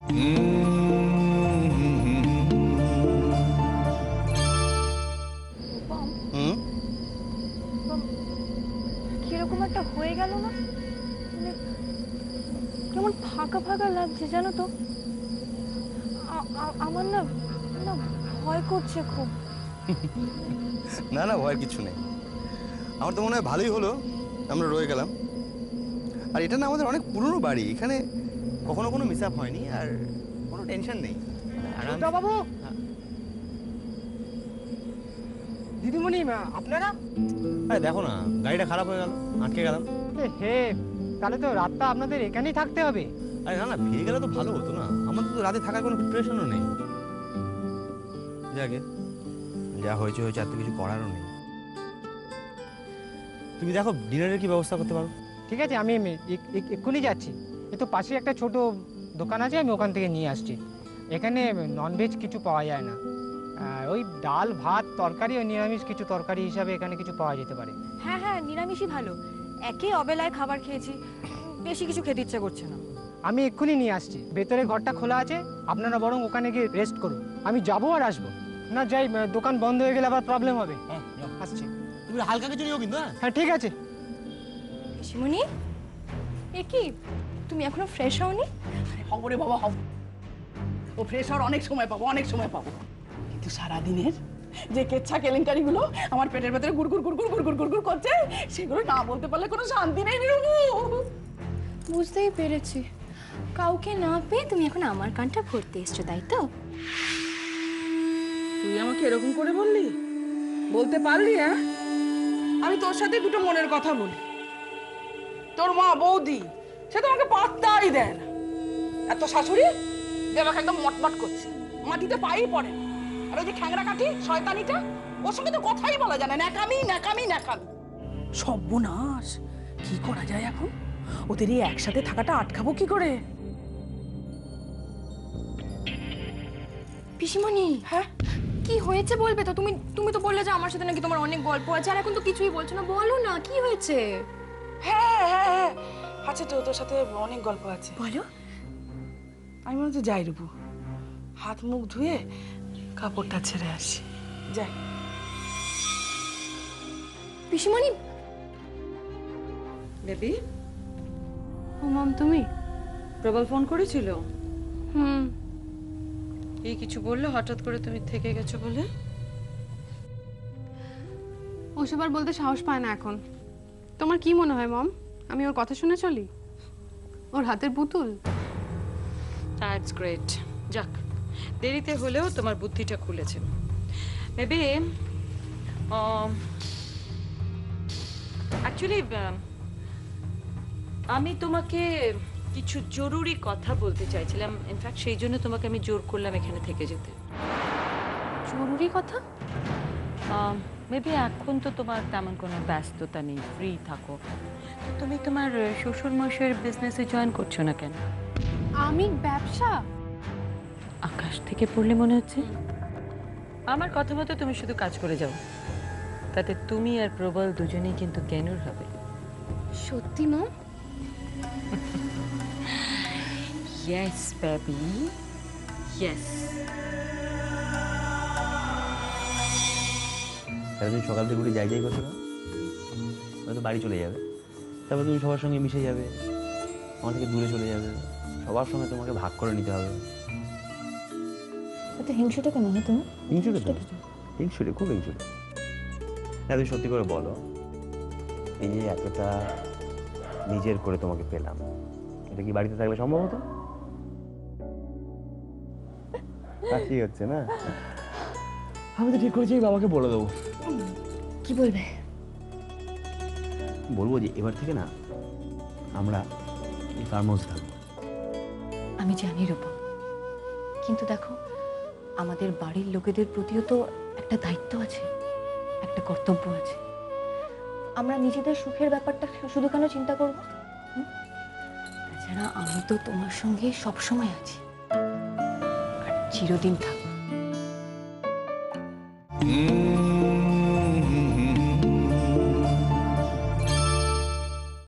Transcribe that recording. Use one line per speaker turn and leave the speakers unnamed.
কিরকম একটা হয়ে গেল না, কেমন ফাঁকা ফাঁকা লাগছে জানো তো। আমার না না ভয় করছে খুব।
না না, ভয়ের কিছু নেই। আমার তো মনে হয় ভালোই হলো আমরা রয়ে গেলাম। আর এটা না আমাদের অনেক পুরনো বাড়ি, এখানে কখনো কোনো মিস আপ হয়নি, আর কোনো টেনশন নেই।
বাবু, দিদিমণি, আপনারা?
আরে দেখো না, গাড়িটা খারাপ হয়ে গেল, আটকে গেলাম।
হে, তাহলে তো রাতটা আপনাদের এখানেই থাকতে হবে।
আরে না না, ফিরে গেলে তো ভালো হতো না, আমাদের তো রাতে থাকার কোনো প্রিপারেশনও নেই। যাকে যা হয়েছে হয়েছে, আর তো কিছু করারও নেই। তুমি দেখো ডিনারের কি ব্যবস্থা করতে পারো?
ঠিক আছে, আমি এক্ষুনি যাচ্ছি। তো পাশে একটা ছোট দোকান আছে, আমি ওখান থেকে নিয়ে আসছি। এখানে ননভেজ কিছু পাওয়া যায় না, ওই ডাল ভাত তরকারি, ও নিরামিষ কিছু তরকারি হিসাবে এখানে কিছু পাওয়া যেতে পারে।
হ্যাঁ হ্যাঁ, নিরামিষই ভালো। একে অবেলায় খাবার খেয়েছি, বেশি কিছু খেতে ইচ্ছে করছে না।
আমি এক্ষুনি নিয়ে আসছি, ভেতরে ঘরটা খোলা আছে, আপনারা বরং ওখানে গিয়ে রেস্ট করুন। আমি যাবো আর আসবো না, যাই, দোকান বন্ধ হয়ে গেলে আবার প্রবলেম হবে। আসছি।
তুমি হালকা কিছু নিও কিন্তু।
হ্যাঁ ঠিক আছে।
পিসিমণি, এ কি তুমি এখনো ফ্রেশ হওনি?
হবো রে বাবা, হব। ও ফ্রেশ হওয়ার অনেক সময় পাবো, অনেক সময় পাবো, কিন্তু সারাদিনের যে কেচ্ছা কেলেঙ্কারিগুলো আমার পেটের ভেতরে গুড়গুড় গুড়গুড় গুড়গুড় গুড়গুড় করছে, সেগুলো না বলতে পারলে কোনো শান্তি নেই নিরবু।
বুঝতেই পেরেছি, কাউকে না পেয়ে তুমি এখন আমার কানটা ভরতে এসছো, তাই তো?
তুই আমাকে এরকম করে বললি, বলতে পারলি? হ্যাঁ, আমি তোর সাথে দুটো মনের কথা বলি। তোর মা বৌদি সে তো আমাকে পাত্তাই দেয় না, এত শাশুড়ি যে আমাকে একদম মটমট করছে, মাটিতে পাই পড়ে না। আর ওই যে খ্যাংরা কাঠি শয়তানিটা, ওর সঙ্গে তো কথাই বলা যায় না, ন্যাকামি ন্যাকামি ন্যাকামি। সর্বনাশ, কি করা যায় এখন? ওদের এই একসাথে থাকাটা আটকাবো কি করে?
পিসিমণি,
হ্যাঁ,
কি হয়েছে বলবে তো? তুমি তুমি তো বললে যে আমার সাথে নাকি তোমার অনেক গল্প আছে, আর এখন তো কিছুই বলছো না। বলো না, কি হয়েছে?
হ্যাঁ হ্যাঁ হ্যাঁ, আছে তো, তোর সাথে অনেক গল্প আছে।
বলো।
আমি মনে হচ্ছে যাই রূপু, হাত মুখ ধুয়ে কাপড়টা ছেড়ে আসি, যাই।
পিসিমণি।
বেবি,
ও মম, তুমি?
প্রবল ফোন করেছিল?
হুম।
এই কিছু বললো হঠাৎ করে তুমি থেকে গেছো বলে?
ওসব আর বলতে সাহস পায় না এখন। তোমার কি মনে হয় মম, আমি ওর কথা শুনে চলি? ওর হাতের পুতুল।
That's great. যাক, দেরিতে হলেও তোমার বুদ্ধিটা খুলেছে। বেবি, অ্যাকচুয়ালি আমি তোমাকে কিছু জরুরি কথা বলতে চাইছিলাম। ইনফ্যাক্ট সেই জন্য তোমাকে আমি জোর করলাম এখানে থেকে যেতে।
জরুরি কথা?
মেবি এখন তো তোমার তেমন কোনো ব্যস্ততা নেই, ফ্রি থাকো, তুমি তোমার শ্বশুর মশাইয়ের বিজনেসে জয়েন করছো না কেন?
আমি ব্যবসা?
আকাশ থেকে পড়লে মনে হচ্ছে। আমার কথা মতো তুমি শুধু কাজ করে যাও, তাতে তুমি আর প্রবল দুজনেই কিন্তু জ্ঞানুর হবে।
সত্যি মম?
Yes baby, yes.
তুমি সকাল থেকে উঠে যাই যাই করছো না, হয়তো বাড়ি চলে যাবে, তারপর তুমি সবার সঙ্গে মিশে যাবে, আমার থেকে দূরে চলে যাবে, সবার সঙ্গে তোমাকে ভাগ করে নিতে হবে।
এত হিংসুটে কেন তুমি?
হিংসুটে তো, হিংসুটে, খুব হিংসুটে। হ্যাঁ, তুমি সত্যি করে বলো, এই যে এতটা নিজের করে তোমাকে পেলাম, এটা কি বাড়িতে থাকলে সম্ভব হতো? হাসি হচ্ছে না? আমি তো ঠিক করেছি বাবাকে বলে দেবো।
কি বলবে?
বলবো যে এবার থেকে না আমরা এই ফার্ম হাউস থাকবো।
আমি জানি রূপা, কিন্তু দেখো, আমাদের বাড়ির লোকেদের প্রতিও তো একটা দায়িত্ব আছে, একটা কর্তব্য আছে। আমরা নিজেদের সুখের ব্যাপারটা শুধু কেন চিন্তা করব? তাছাড়া আমি তো তোমার সঙ্গে সবসময় আছি, আর চিরদিন থাকবো।